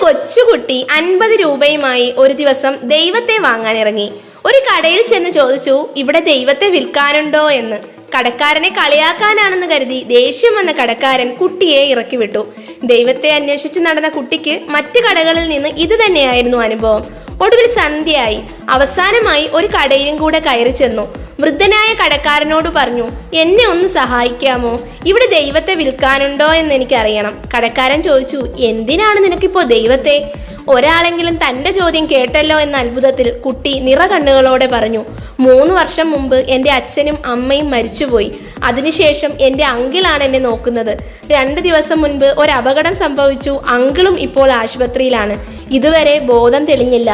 കൊച്ചുകുട്ടി 50 രൂപയുമായി ഒരു ദിവസം ദൈവത്തെ വാങ്ങാനിറങ്ങി. ഒരു കടയിൽ ചെന്ന് ചോദിച്ചു, ഇവിടെ ദൈവത്തെ വിൽക്കാനുണ്ടോ എന്ന്. കടക്കാരനെ കളിയാക്കാനാണെന്ന് കരുതി ദേഷ്യം വന്ന കടക്കാരൻ കുട്ടിയെ ഇറക്കി വിട്ടു. ദൈവത്തെ അന്വേഷിച്ച് നടന്ന കുട്ടിക്ക് മറ്റു കടകളിൽ നിന്ന് ഇത് തന്നെയായിരുന്നു അനുഭവം. ഒടുവിൽ സന്ധ്യയായി. അവസാനമായി ഒരു കടയിലും കൂടെ കയറി ചെന്നു. വൃദ്ധനായ കടക്കാരനോട് പറഞ്ഞു, എന്നെ ഒന്ന് സഹായിക്കാമോ? ഇവിടെ ദൈവത്തെ വിൽക്കാനുണ്ടോ എന്ന് എനിക്കറിയണം. കടക്കാരൻ ചോദിച്ചു, എന്തിനാണ് നിനക്കിപ്പോ ദൈവത്തെ? ഒരാളെങ്കിലും തൻ്റെ ചോദ്യം കേട്ടല്ലോ എന്ന അത്ഭുതത്തിൽ കുട്ടി നിറകണ്ണുകളോടെ പറഞ്ഞു, 3 വർഷം മുമ്പ് എൻ്റെ അച്ഛനും അമ്മയും മരിച്ചുപോയി. അതിനുശേഷം എൻ്റെ അങ്കിളാണ് എന്നെ നോക്കുന്നത്. 2 ദിവസം മുൻപ് ഒരു അപകടം സംഭവിച്ചു. അങ്കിളും ഇപ്പോൾ ആശുപത്രിയിലാണ്. ഇതുവരെ ബോധം തെളിഞ്ഞില്ല.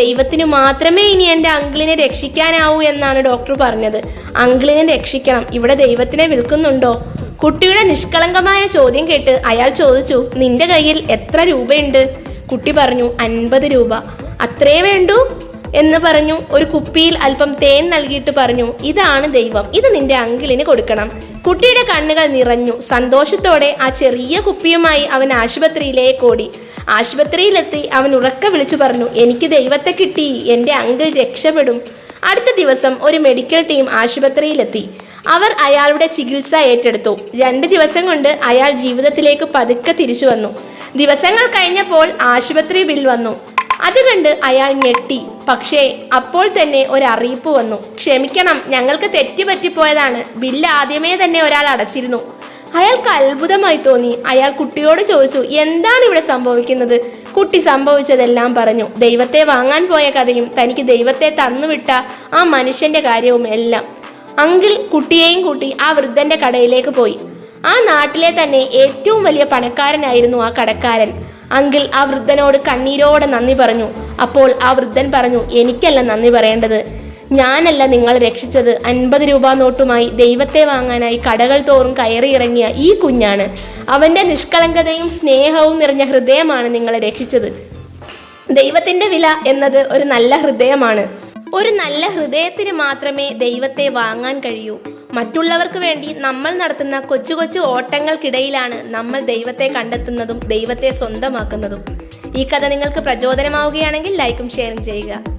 ദൈവത്തിനു മാത്രമേ ഇനി എൻ്റെ അങ്കിളിനെ രക്ഷിക്കാനാവൂ എന്നാണ് ഡോക്ടർ പറഞ്ഞത്. അങ്കിളിനെ രക്ഷിക്കണം. ഇവിടെ ദൈവത്തിനെ വിൽക്കുന്നുണ്ടോ? കുട്ടിയുടെ നിഷ്കളങ്കമായ ചോദ്യം കേട്ട് അയാൾ ചോദിച്ചു, നിന്റെ കയ്യിൽ എത്ര രൂപയുണ്ട്? കുട്ടി പറഞ്ഞു, 50 രൂപ. അത്രേ വേണ്ടൂ എന്ന് പറഞ്ഞു. ഒരു കുപ്പിയിൽ അല്പം തേൻ നൽകിയിട്ട് പറഞ്ഞു, ഇതാണ് ദൈവം, ഇത് നിന്റെ അങ്കിളിന് കൊടുക്കണം. കുട്ടിയുടെ കണ്ണുകൾ നിറഞ്ഞു. സന്തോഷത്തോടെ ആ ചെറിയ കുപ്പിയുമായി അവൻ ആശുപത്രിയിലേക്ക് ഓടി. ആശുപത്രിയിലെത്തി അവൻ ഉറക്കെ വിളിച്ചു പറഞ്ഞു, എനിക്ക് ദൈവത്തെ കിട്ടി, എൻ്റെ അങ്കിൾ രക്ഷപ്പെടും. അടുത്ത ദിവസം ഒരു മെഡിക്കൽ ടീം ആശുപത്രിയിലെത്തി. അവർ അയാളുടെ ചികിത്സ ഏറ്റെടുത്തു. 2 ദിവസം കൊണ്ട് അയാൾ ജീവിതത്തിലേക്ക് പതുക്കെ തിരിച്ചു വന്നു. ദിവസങ്ങൾ കഴിഞ്ഞപ്പോൾ ആശുപത്രി ബിൽ വന്നു. അത് കണ്ട് അയാൾ ഞെട്ടി. പക്ഷേ അപ്പോൾ തന്നെ ഒരു അറിയിപ്പ് വന്നു, ക്ഷമിക്കണം, ഞങ്ങൾക്ക് തെറ്റുപറ്റിപ്പോയതാണ്. ബില്ല് ആദ്യമേ തന്നെ ഒരാൾ അടച്ചിരുന്നു. അയാൾക്ക് അത്ഭുതമായി തോന്നി. അയാൾ കുട്ടിയോട് ചോദിച്ചു, എന്താണ് ഇവിടെ സംഭവിക്കുന്നത്? കുട്ടി സംഭവിച്ചതെല്ലാം പറഞ്ഞു. ദൈവത്തെ വാങ്ങാൻ പോയ കഥയും തനിക്ക് ദൈവത്തെ തന്നുവിട്ട ആ മനുഷ്യന്റെ കാര്യവും എല്ലാം. അങ്കിൾ കുട്ടിയെയും കൂട്ടി ആ വൃദ്ധന്റെ കടയിലേക്ക് പോയി. ആ നാട്ടിലെ തന്നെ ഏറ്റവും വലിയ പണക്കാരനായിരുന്നു ആ കടക്കാരൻ. അങ്കിൾ ആ വൃദ്ധനോട് കണ്ണീരോടെ നന്ദി പറഞ്ഞു. അപ്പോൾ ആ വൃദ്ധൻ പറഞ്ഞു, എനിക്കല്ല നന്ദി പറയേണ്ടത്, ഞാനല്ല നിങ്ങളെ രക്ഷിച്ചത്. 50 രൂപ നോട്ടുമായി ദൈവത്തെ വാങ്ങാനായി കടകൾ തോറും കയറിയിറങ്ങിയ ഈ കുഞ്ഞാണ്. അവന്റെ നിഷ്കളങ്കതയും സ്നേഹവും നിറഞ്ഞ ഹൃദയമാണ് നിങ്ങളെ രക്ഷിച്ചത്. ദൈവത്തിന്റെ വില എന്നത് ഒരു നല്ല ഹൃദയമാണ്. ഒരു നല്ല ഹൃദയത്തിന് മാത്രമേ ദൈവത്തെ വാങ്ങാൻ കഴിയൂ. മറ്റുള്ളവർക്ക് വേണ്ടി നമ്മൾ നടത്തുന്ന കൊച്ചു കൊച്ചു ഓട്ടങ്ങൾക്കിടയിലാണ് നമ്മൾ ദൈവത്തെ കണ്ടെത്തുന്നതും ദൈവത്തെ സ്വന്തമാക്കുന്നതും. ഈ കഥ നിങ്ങൾക്ക് പ്രചോദനമാവുകയാണെങ്കിൽ ലൈക്കും ഷെയറും ചെയ്യുക.